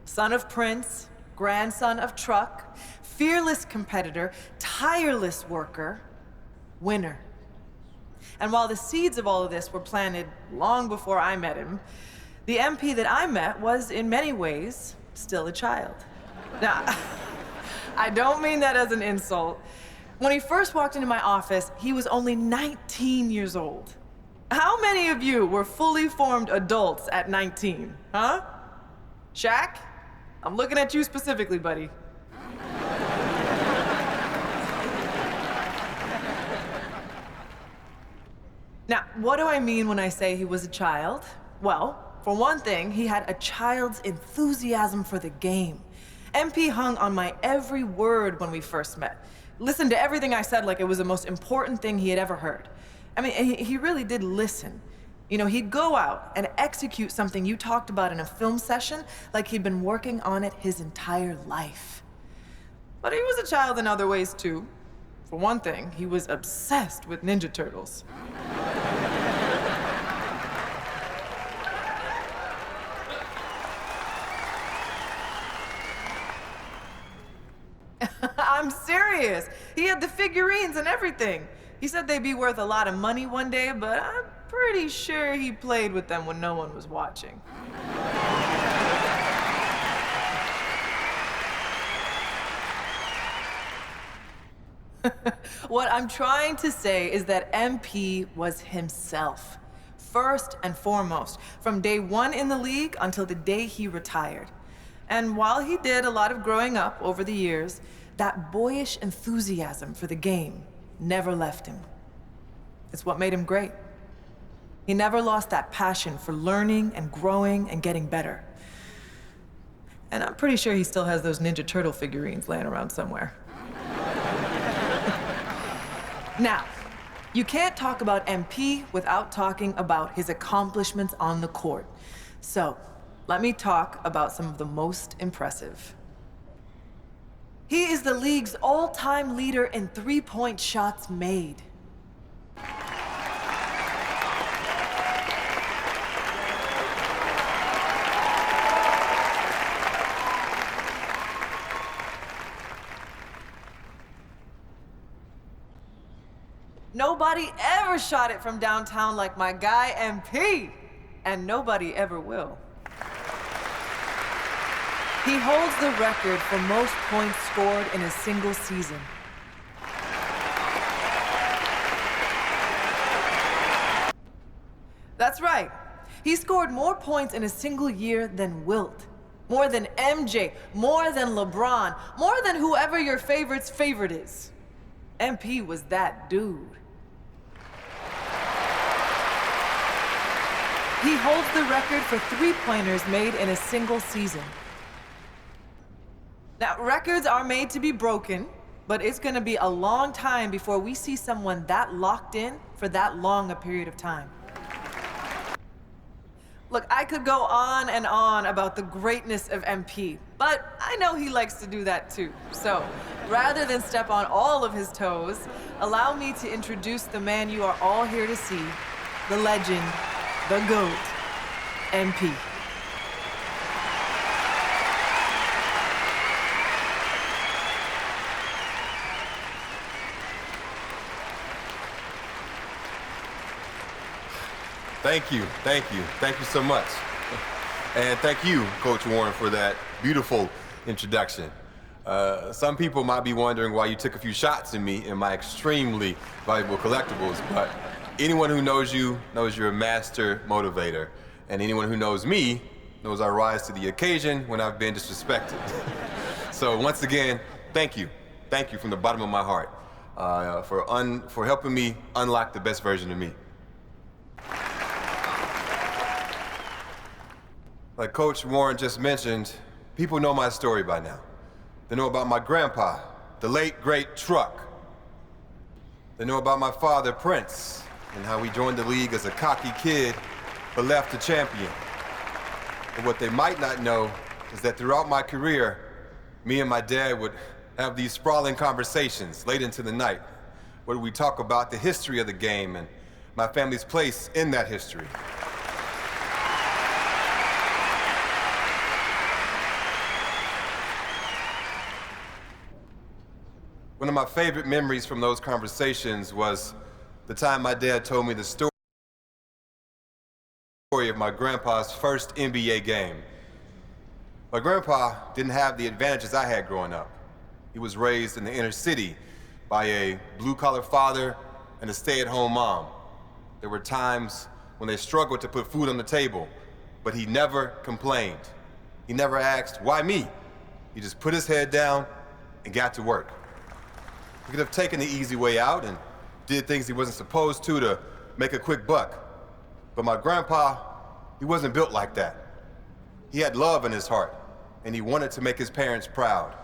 Son of Prince, grandson of truck, fearless competitor, tireless worker, winner. And while the seeds of all of this were planted long before I met him, the MP that I met was, in many ways, still a child. Now, I don't mean that as an insult. When he first walked into my office, he was only 19 years old. How many of you were fully formed adults at 19, huh? Shaq? I'm looking at you specifically, buddy. Now, what do I mean when I say he was a child? Well, for one thing, he had a child's enthusiasm for the game. MP hung on my every word when we first met. Listened to everything I said like it was the most important thing he had ever heard. I mean, he really did listen. You know, he'd go out and execute something you talked about in a film session like he'd been working on it his entire life. But he was a child in other ways, too. For one thing, he was obsessed with Ninja Turtles. I'm serious. He had the figurines and everything. He said they'd be worth a lot of money one day, but I'm pretty sure he played with them when no one was watching. What I'm trying to say is that MP was himself, first and foremost, from day one in the league until the day he retired. And while he did a lot of growing up over the years, that boyish enthusiasm for the game never left him. It's what made him great. He never lost that passion for learning and growing and getting better. And I'm pretty sure he still has those Ninja Turtle figurines laying around somewhere. Now, you can't talk about MP without talking about his accomplishments on the court. So, let me talk about some of the most impressive. He is the league's all-time leader in three-point shots made. Nobody ever shot it from downtown like my guy MP, and nobody ever will. He holds the record for most points scored in a single season. That's right. He scored more points in a single year than Wilt. More than MJ, more than LeBron, more than whoever your favorite's favorite is. MP was that dude. He holds the record for three-pointers made in a single season. Now, records are made to be broken, but it's gonna be a long time before we see someone that locked in for that long a period of time. Look, I could go on and on about the greatness of MP, but I know he likes to do that too. So, rather than step on all of his toes, allow me to introduce the man you are all here to see, the legend, the GOAT, MP. Thank you so much. And thank you, Coach Warren, for that beautiful introduction. Some people might be wondering why you took a few shots at me in my extremely valuable collectibles, but anyone who knows you knows you're a master motivator. And anyone who knows me knows I rise to the occasion when I've been disrespected. So once again, thank you. Thank you from the bottom of my heart for helping me unlock the best version of me. Like Coach Warren just mentioned, people know my story by now. They know about my grandpa, the late, great Truck. They know about my father, Prince, and how he joined the league as a cocky kid, but left a champion. And what they might not know is that throughout my career, me and my dad would have these sprawling conversations late into the night, where we talk about the history of the game and my family's place in that history. One of my favorite memories from those conversations was the time my dad told me the story of my grandpa's first NBA game. My grandpa didn't have the advantages I had growing up. He was raised in the inner city by a blue-collar father and a stay-at-home mom. There were times when they struggled to put food on the table, but he never complained. He never asked, why me? He just put his head down and got to work. He could have taken the easy way out and did things he wasn't supposed to make a quick buck. But my grandpa, he wasn't built like that. He had love in his heart, and he wanted to make his parents proud.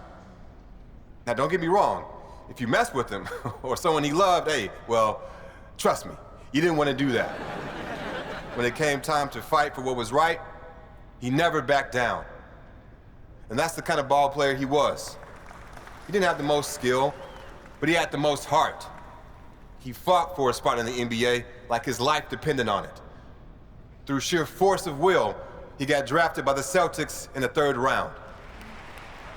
Now, don't get me wrong. If you mess with him or someone he loved, hey, well, trust me, you didn't want to do that. When it came time to fight for what was right, he never backed down. And that's the kind of ball player he was. He didn't have the most skill, but he had the most heart. He fought for a spot in the NBA like his life depended on it. Through sheer force of will, he got drafted by the Celtics in the 3rd round.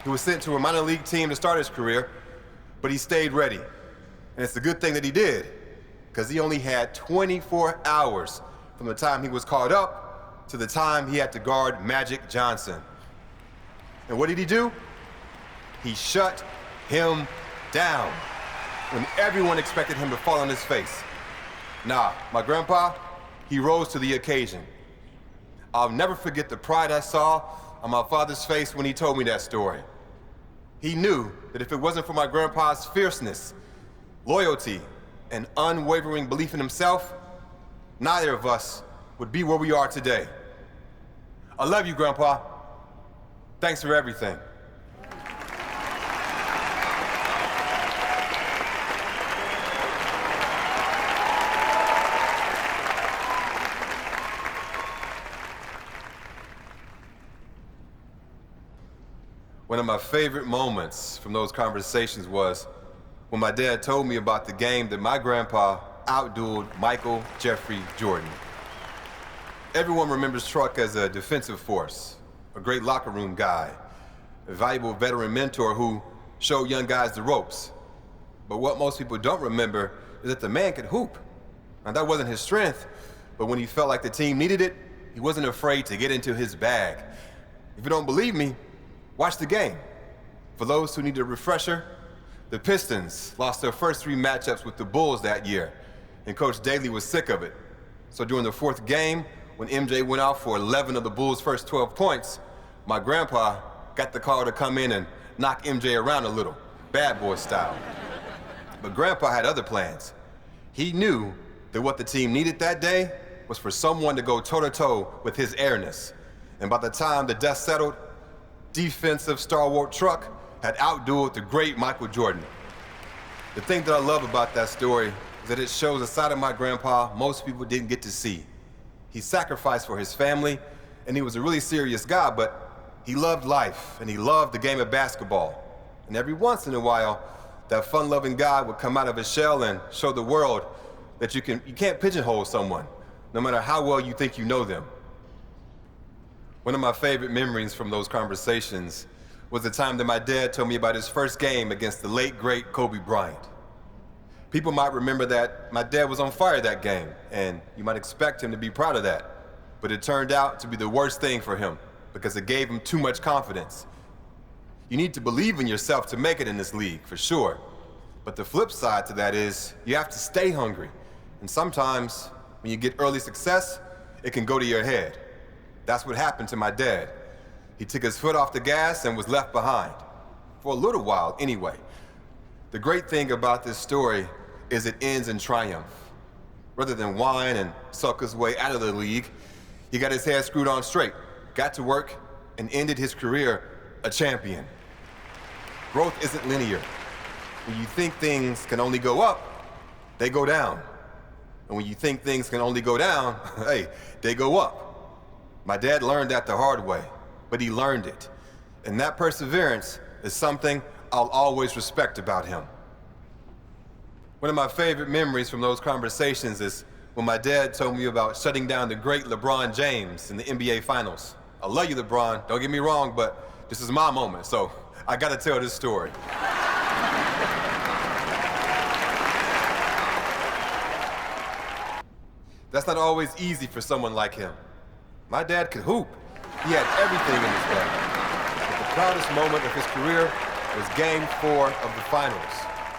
He was sent to a minor league team to start his career, but he stayed ready. And it's a good thing that he did, because he only had 24 hours from the time he was called up to the time he had to guard Magic Johnson. And what did he do? He shut him down when everyone expected him to fall on his face. Nah, my grandpa, he rose to the occasion. I'll never forget the pride I saw on my father's face when he told me that story. He knew that if it wasn't for my grandpa's fierceness, loyalty, and unwavering belief in himself, neither of us would be where we are today. I love you, Grandpa. Thanks for everything. One of my favorite moments from those conversations was when my dad told me about the game that my grandpa outdueled Michael Jeffrey Jordan. Everyone remembers Truck as a defensive force, a great locker room guy, a valuable veteran mentor who showed young guys the ropes. But what most people don't remember is that the man could hoop. Now, that wasn't his strength, but when he felt like the team needed it, he wasn't afraid to get into his bag. If you don't believe me, watch the game. For those who need a refresher, the Pistons lost their first 3 matchups with the Bulls that year, and Coach Daly was sick of it. So during the 4th game, when MJ went out for 11 of the Bulls' first 12 points, my grandpa got the call to come in and knock MJ around a little, bad boy style. But grandpa had other plans. He knew that what the team needed that day was for someone to go toe-to-toe with his airness. And by the time the dust settled, defensive stalwart Truck had outdueled the great Michael Jordan. The thing that I love about that story is that it shows a side of my grandpa most people didn't get to see. He sacrificed for his family, and he was a really serious guy, but he loved life, and he loved the game of basketball. And every once in a while, that fun-loving guy would come out of his shell and show the world that you can't pigeonhole someone, no matter how well you think you know them. One of my favorite memories from those conversations was the time that my dad told me about his first game against the late, great Kobe Bryant. People might remember that my dad was on fire that game, and you might expect him to be proud of that. But it turned out to be the worst thing for him because it gave him too much confidence. You need to believe in yourself to make it in this league, for sure. But the flip side to that is you have to stay hungry. And sometimes when you get early success, it can go to your head. That's what happened to my dad. He took his foot off the gas and was left behind. For a little while, anyway. The great thing about this story is it ends in triumph. Rather than whine and sulk his way out of the league, he got his head screwed on straight, got to work, and ended his career a champion. Growth isn't linear. When you think things can only go up, they go down. And when you think things can only go down, hey, they go up. My dad learned that the hard way, but he learned it. And that perseverance is something I'll always respect about him. One of my favorite memories from those conversations is when my dad told me about shutting down the great LeBron James in the NBA Finals. I love you, LeBron, don't get me wrong, but this is my moment, so I gotta tell this story. That's not always easy for someone like him. My dad could hoop. He had everything in his bag. But the proudest moment of his career was Game 4 of the finals,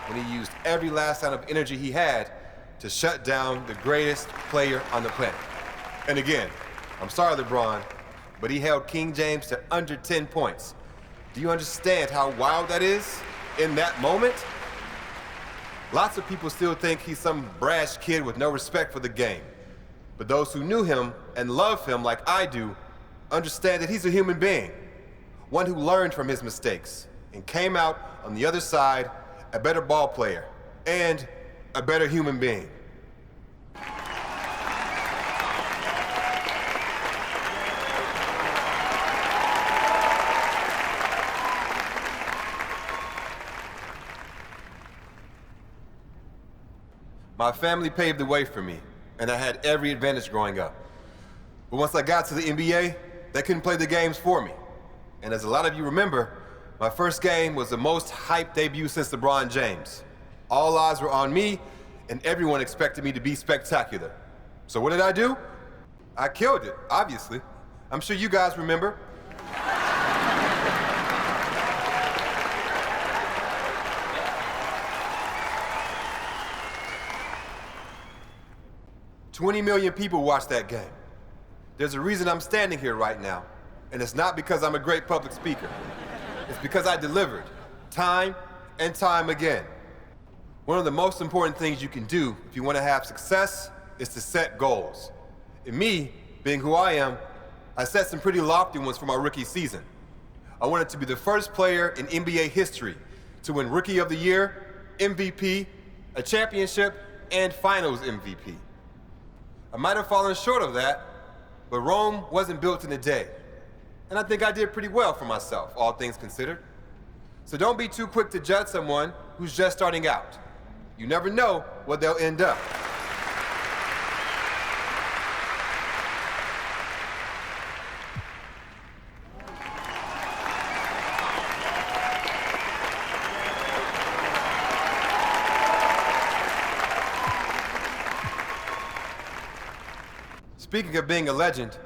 when he used every last ounce of energy he had to shut down the greatest player on the planet. And again, I'm sorry, LeBron, but he held King James to under 10 points. Do you understand how wild that is in that moment? Lots of people still think he's some brash kid with no respect for the game. But those who knew him and love him like I do understand that he's a human being, one who learned from his mistakes and came out on the other side a better ball player and a better human being. My family paved the way for me, and I had every advantage growing up. But once I got to the NBA, they couldn't play the games for me. And as a lot of you remember, my first game was the most hyped debut since LeBron James. All eyes were on me, and everyone expected me to be spectacular. So what did I do? I killed it, obviously. I'm sure you guys remember. $20 million people watched that game. There's a reason I'm standing here right now, and it's not because I'm a great public speaker. It's because I delivered, time and time again. One of the most important things you can do if you want to have success is to set goals. And me, being who I am, I set some pretty lofty ones for my rookie season. I wanted to be the first player in NBA history to win Rookie of the Year, MVP, a championship, and Finals MVP. I might have fallen short of that, but Rome wasn't built in a day. And I think I did pretty well for myself, all things considered. So don't be too quick to judge someone who's just starting out. You never know what they'll end up. Speaking of being a legend,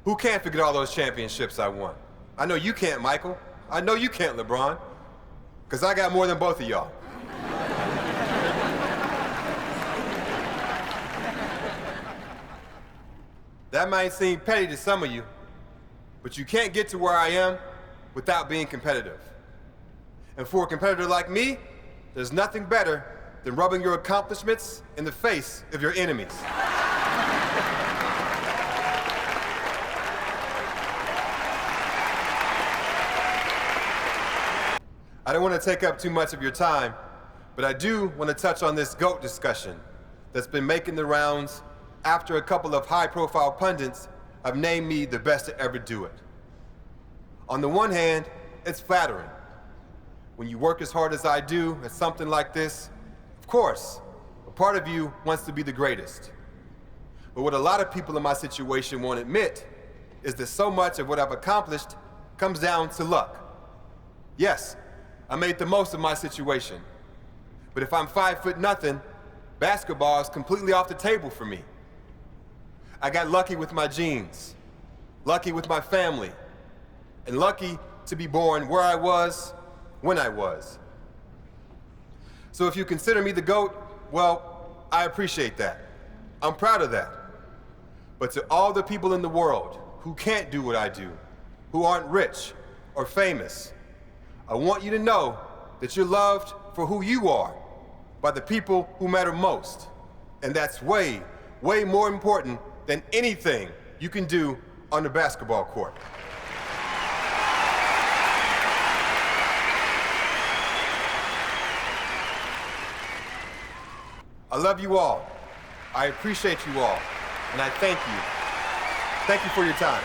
who can't forget all those championships I won? I know you can't, Michael. I know you can't, LeBron. Because I got more than both of y'all. That might seem petty to some of you, but you can't get to where I am without being competitive. And for a competitor like me, there's nothing better than rubbing your accomplishments in the face of your enemies. I don't want to take up too much of your time, but I do want to touch on this GOAT discussion that's been making the rounds after a couple of high-profile pundits have named me the best to ever do it. On the one hand, it's flattering. When you work as hard as I do at something like this, of course, a part of you wants to be the greatest. But what a lot of people in my situation won't admit is that so much of what I've accomplished comes down to luck. Yes, I made the most of my situation. But if I'm 5'0", basketball is completely off the table for me. I got lucky with my genes, lucky with my family, and lucky to be born where I was, when I was. So if you consider me the GOAT, well, I appreciate that. I'm proud of that. But to all the people in the world who can't do what I do, who aren't rich or famous, I want you to know that you're loved for who you are by the people who matter most. And that's way, way more important than anything you can do on the basketball court. I love you all. I appreciate you all. And I thank you. Thank you for your time.